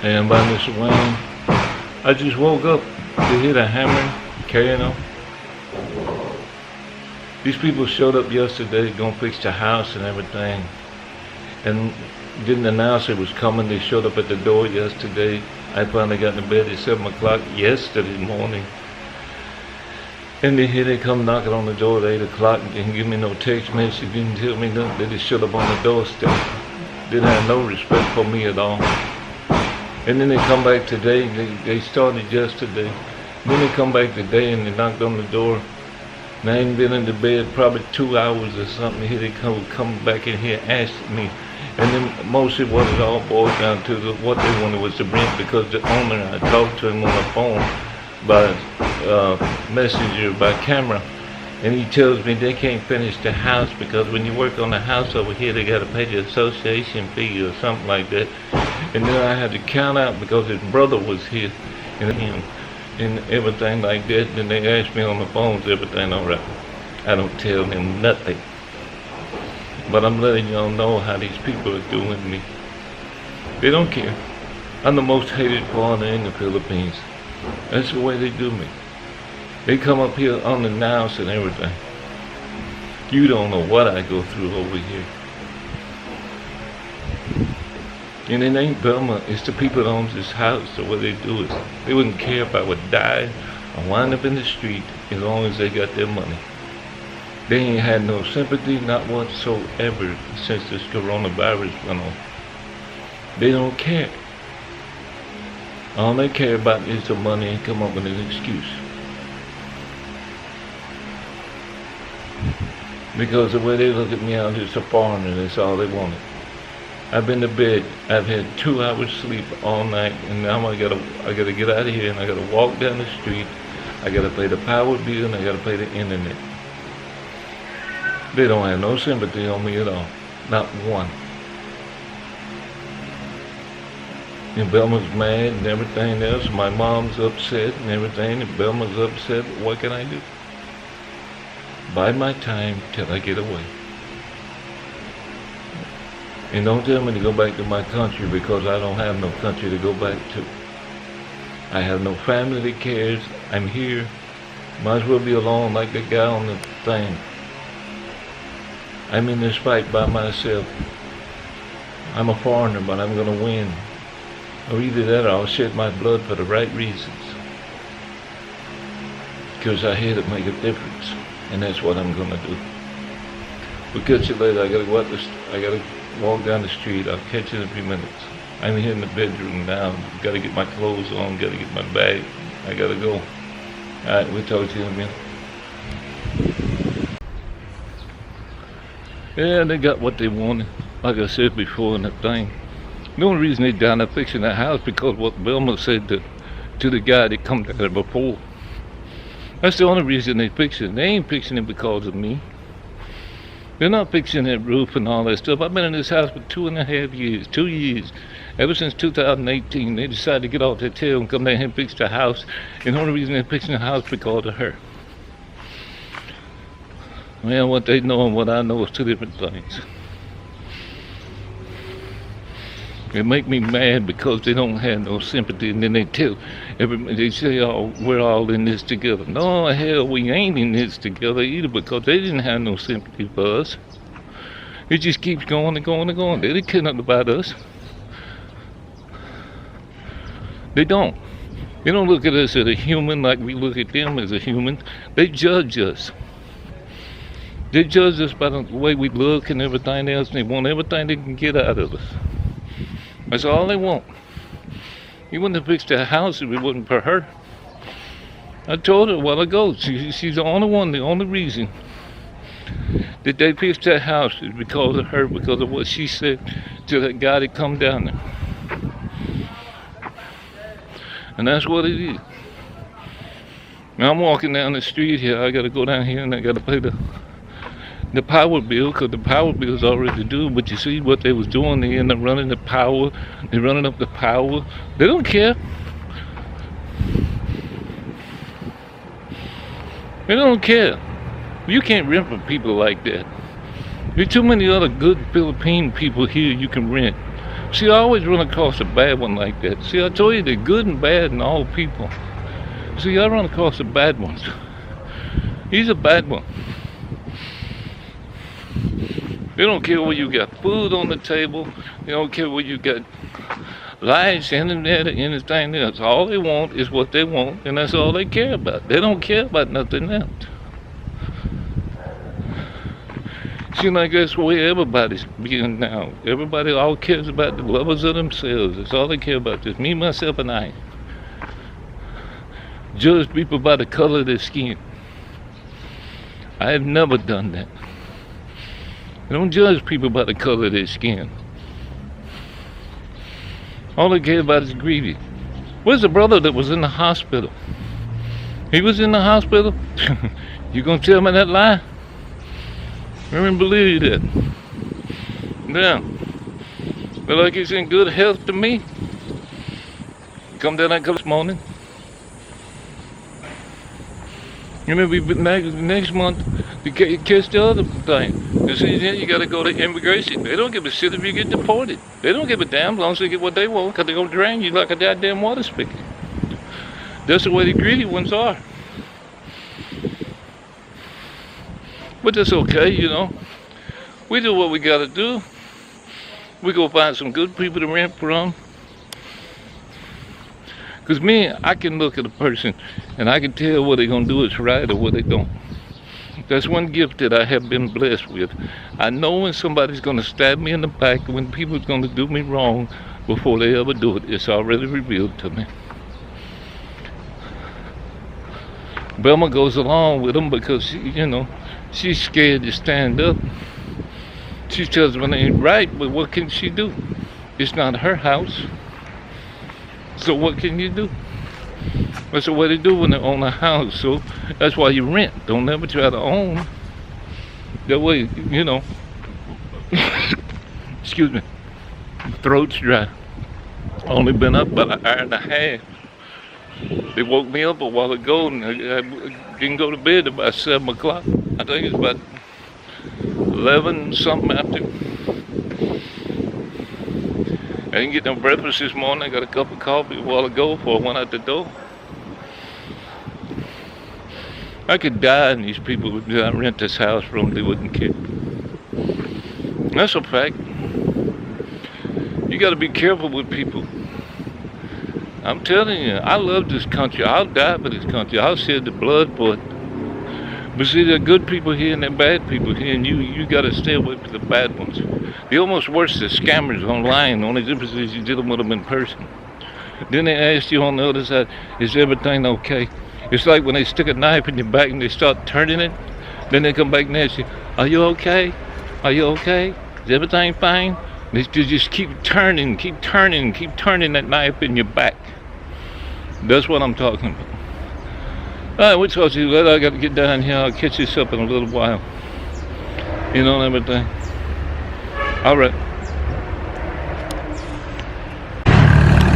And by Mr. Wayne, I just woke up to hear the hammer carrying on. These people showed up yesterday, gonna fix the house and everything, and didn't announce it was coming. They showed up at the door yesterday. I finally got to bed at 7 o'clock yesterday morning. And then here they come knocking on the door at 8 o'clock and didn't give me no text message, didn't tell me nothing. They just showed up on the doorstep. Didn't have no respect for me at all. And then they come back today. They started yesterday. Then they come back today and they knocked on the door. And I ain't been in the bed probably 2 hours or something. Here they come back in here asking me. And then mostly what it all boils down to, what they wanted was the rent, because the owner, I talked to him on the phone by messenger, by camera. And he tells me they can't finish the house because when you work on the house over here, they got to pay the association fee or something like that. And then I had to count out because his brother was here and everything like that. Then they asked me on the phone, is everything all right? I don't tell them nothing. But I'm letting y'all know how these people are doing me. They don't care. I'm the most hated foreigner in the Philippines. That's the way they do me. They come up here unannounced and everything. You don't know what I go through over here. And it ain't Vilma, it's the people that own this house. The way they do it, they wouldn't care if I would die or wind up in the street as long as they got their money. They ain't had no sympathy, not whatsoever, since this coronavirus went on. They don't care. All they care about is the money and come up with an excuse. Because the way they look at me, I'm just a foreigner, that's all they wanted. I've been to bed, I've had 2 hours sleep all night, and now I gotta get out of here, and I gotta walk down the street, I gotta pay the power bill, and I gotta pay the internet. They don't have no sympathy on me at all, not one. And Velma's mad and everything else, my mom's upset and everything, and Velma's upset, what can I do? Bide my time till I get away. And don't tell me to go back to my country because I don't have no country to go back to. I have no family that cares. I'm here. Might as well be alone like the guy on the thing. I'm in this fight by myself. I'm a foreigner, but I'm gonna win. Or either that or I'll shed my blood for the right reasons. Because I here to make a difference. And that's what I'm gonna do. We'll catch you later. I gotta walk down the street. I'll catch you in a few minutes. I'm here in the bedroom now. Gotta get my clothes on, gotta get my bag. I gotta go. Alright, we'll talk to you in a minute. Yeah, they got what they wanted. Like I said before in the thing. The only reason they down there fixing the house because what Vilma said to the guy that come down there before. That's the only reason they fix it. They ain't fixing it because of me. They're not fixing that roof and all that stuff. I've been in this house for 2.5 years, 2 years. Ever since 2018, they decided to get off their tail and come down here and fix the house. And the only reason they're fixing the house because of her. Well, what they know and what I know is two different things. It make me mad because they don't have no sympathy, and then they tell everybody, they say, "Oh, we're all in this together." No, hell, we ain't in this together either because they didn't have no sympathy for us. It just keeps going and going and going. They didn't care nothing about us. They don't. They don't look at us as a human like we look at them as a human. They judge us. They judge us by the way we look and everything else, and they want everything they can get out of us. That's all they want. He wouldn't have fixed the house if it wasn't for her. I told her a while ago, she's the only one, the only reason that they fixed that house is because of her, because of what she said to that guy that come down there. And that's what it is. Now I'm walking down the street here, I gotta go down here and I gotta pay the power bill, because the power bill is already due. But you see what they was doing, they end up running the power, they're running up the power. They don't care. They don't care. You can't rent for people like that. There's too many other good Philippine people here you can rent. See, I always run across a bad one like that. See, I told you they're good and bad in all people. See, I run across the bad ones. He's a bad one. They don't care whether you got food on the table. They don't care whether you got lights, internet, or anything else. All they want is what they want, and that's all they care about. They don't care about nothing else. Seems like that's the way everybody's being now. Everybody all cares about the lovers of themselves. That's all they care about. Just me, myself, and I. Judge people by the color of their skin. I have never done that. I don't judge people by the color of their skin. All they care about is greedy. Where's the brother that was in the hospital? He was in the hospital? You gonna tell me that lie? I don't believe that. Yeah. But like he's in good health to me. Come down that this morning. And maybe next month to catch the other thing. You see, you gotta go to immigration. They don't give a shit if you get deported. They don't give a damn as long as they get what they want, because they're gonna drain you like a goddamn water spigot. That's the way the greedy ones are. But that's okay, you know. We do what we gotta do. We go find some good people to rent from. Because me, I can look at a person and I can tell what they're gonna do is right or what they don't. That's one gift that I have been blessed with. I know when somebody's gonna stab me in the back, when people's gonna do me wrong before they ever do it. It's already revealed to me. Velma goes along with them because she, you know, she's scared to stand up. She tells them it ain't right, but what can she do? It's not her house. So what can you do? That's the way they do when they own a house. So that's why you rent. Don't ever try to own. That way, you know. Excuse me. Throat's dry. Only been up about an hour and a half. They woke me up a while ago and I didn't go to bed about 7 o'clock. I think it's about 11 something after. I didn't get no breakfast this morning. I got a cup of coffee a while ago before I went out the door. I could die and these people would rent this house from. They wouldn't care. That's a fact. You got to be careful with people. I'm telling you, I love this country. I'll die for this country. I'll shed the blood for it. But see, there are good people here and there are bad people here, and you got to stay away from the bad ones. The almost worse the scammers online. The only difference is you dealing with them in person. Then they ask you on the other side, is everything okay? It's like when they stick a knife in your back and they start turning it. Then they come back and ask you, are you okay? Are you okay? Is everything fine? They just keep turning that knife in your back. That's what I'm talking about. Alright, we'll talk to you later. I got to get down here. I'll catch this up in a little while. You know, and everything. Alright.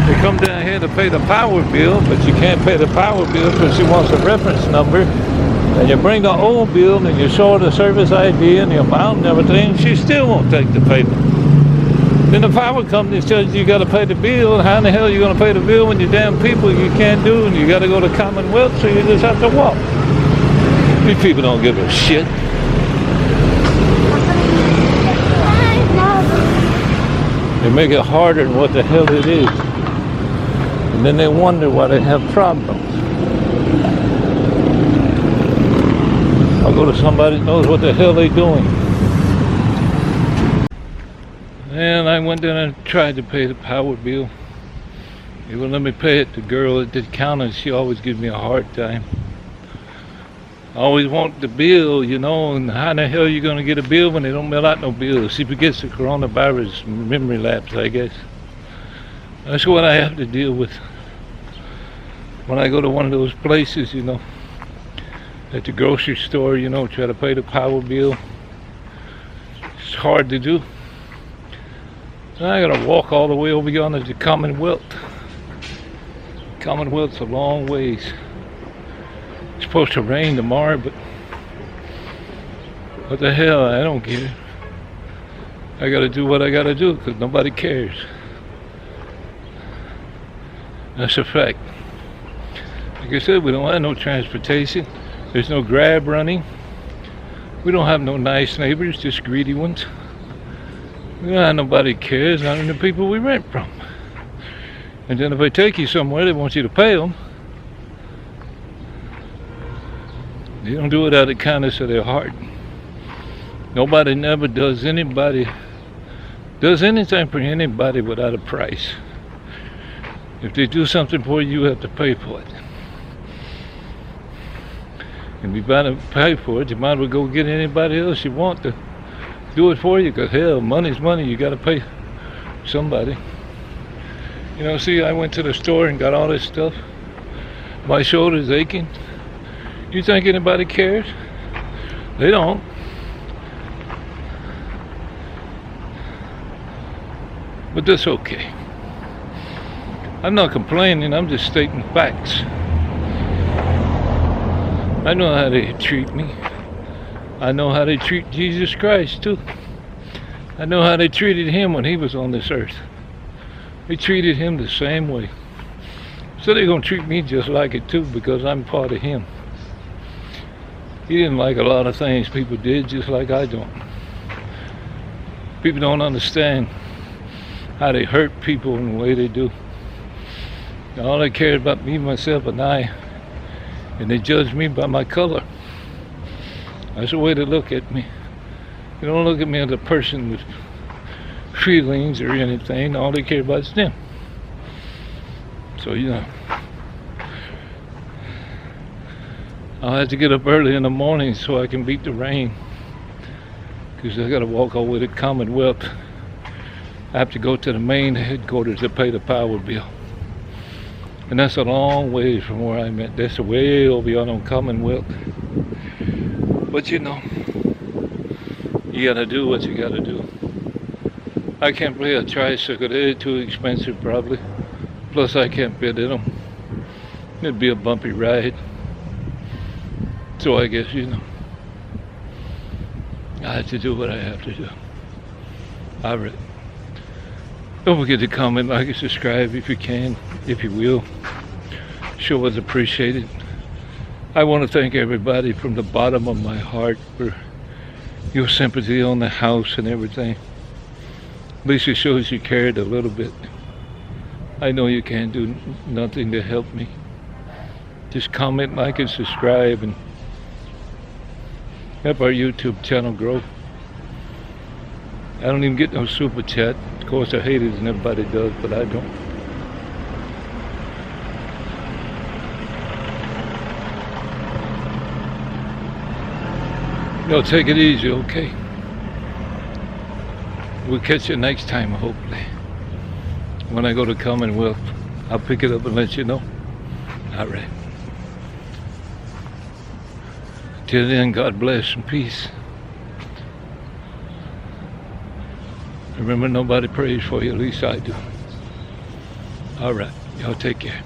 They come down here to pay the power bill, but you can't pay the power bill because she wants a reference number. And you bring the old bill and you show her the service ID and the amount and everything, she still won't take the payment. Then the power company says you got to pay the bill. How in the hell are you going to pay the bill when you damn people you can't do and you got to go to Commonwealth, so you just have to walk. These people don't give a shit. They make it harder than what the hell it is. And then they wonder why they have problems. I'll go to somebody that knows what the hell they're doing. And I went down and tried to pay the power bill. They wouldn't let me pay it. The girl at the counter, she always gives me a hard time. I always want the bill, you know, and how in the hell are you going to get a bill when they don't mail out no bills? She forgets the coronavirus memory lapse, I guess. That's what I have to deal with when I go to one of those places, you know, at the grocery store, you know, try to pay the power bill. It's hard to do. So I gotta walk all the way over yonder to Commonwealth. Commonwealth's a long ways. It's supposed to rain tomorrow, but what the hell, I don't care. I gotta do what I gotta do because nobody cares. That's a fact. Like I said, we don't have no transportation. There's no Grab running. We don't have no nice neighbors, just greedy ones. We don't have nobody cares, not even the people we rent from. And then if they take you somewhere, they want you to pay them. They don't do it out of kindness of their heart. Nobody never does anything for anybody without a price. If they do something for you, you have to pay for it. And if you got to pay for it, you might as well go get anybody else you want to do it for you, because hell, money's money. You got to pay somebody. You know, see, I went to the store and got all this stuff. My shoulder's aching. You think anybody cares? They don't. But that's okay. I'm not complaining, I'm just stating facts. I know how they treat me. I know how they treat Jesus Christ too. I know how they treated him when he was on this earth. They treated him the same way. So they're gonna treat me just like it too, because I'm part of him. He didn't like a lot of things people did, just like I don't. People don't understand how they hurt people in the way they do. All they care about me, myself, and I, and they judge me by my color. That's the way they look at me. They don't look at me as a person with feelings or anything. All they care about is them. So, you know, I'll have to get up early in the morning so I can beat the rain, because I got to walk all the way to Commonwealth. I have to go to the main headquarters to pay the power bill. And that's a long way from where I'm at. That's way over beyond on Commonwealth. But you know, you gotta do what you gotta do. I can't play a tricycle. They're too expensive probably. Plus I can't fit in them. It'd be a bumpy ride. So I guess, you know, I have to do what I have to do. Alright. Don't forget to comment, like, and subscribe if you can, if you will. Sure was appreciated. I want to thank everybody from the bottom of my heart for your sympathy on the house and everything. At least it shows you cared a little bit. I know you can't do nothing to help me. Just comment, like, and subscribe, and help our YouTube channel grow. I don't even get no super chat. Of course I hate it and everybody does, but I don't. No, take it easy, okay? We'll catch you next time, hopefully. When I go to Commonwealth, I'll pick it up and let you know. Alright. Till then, God bless and peace. Remember, nobody prays for you, at least I do. Alright, y'all take care.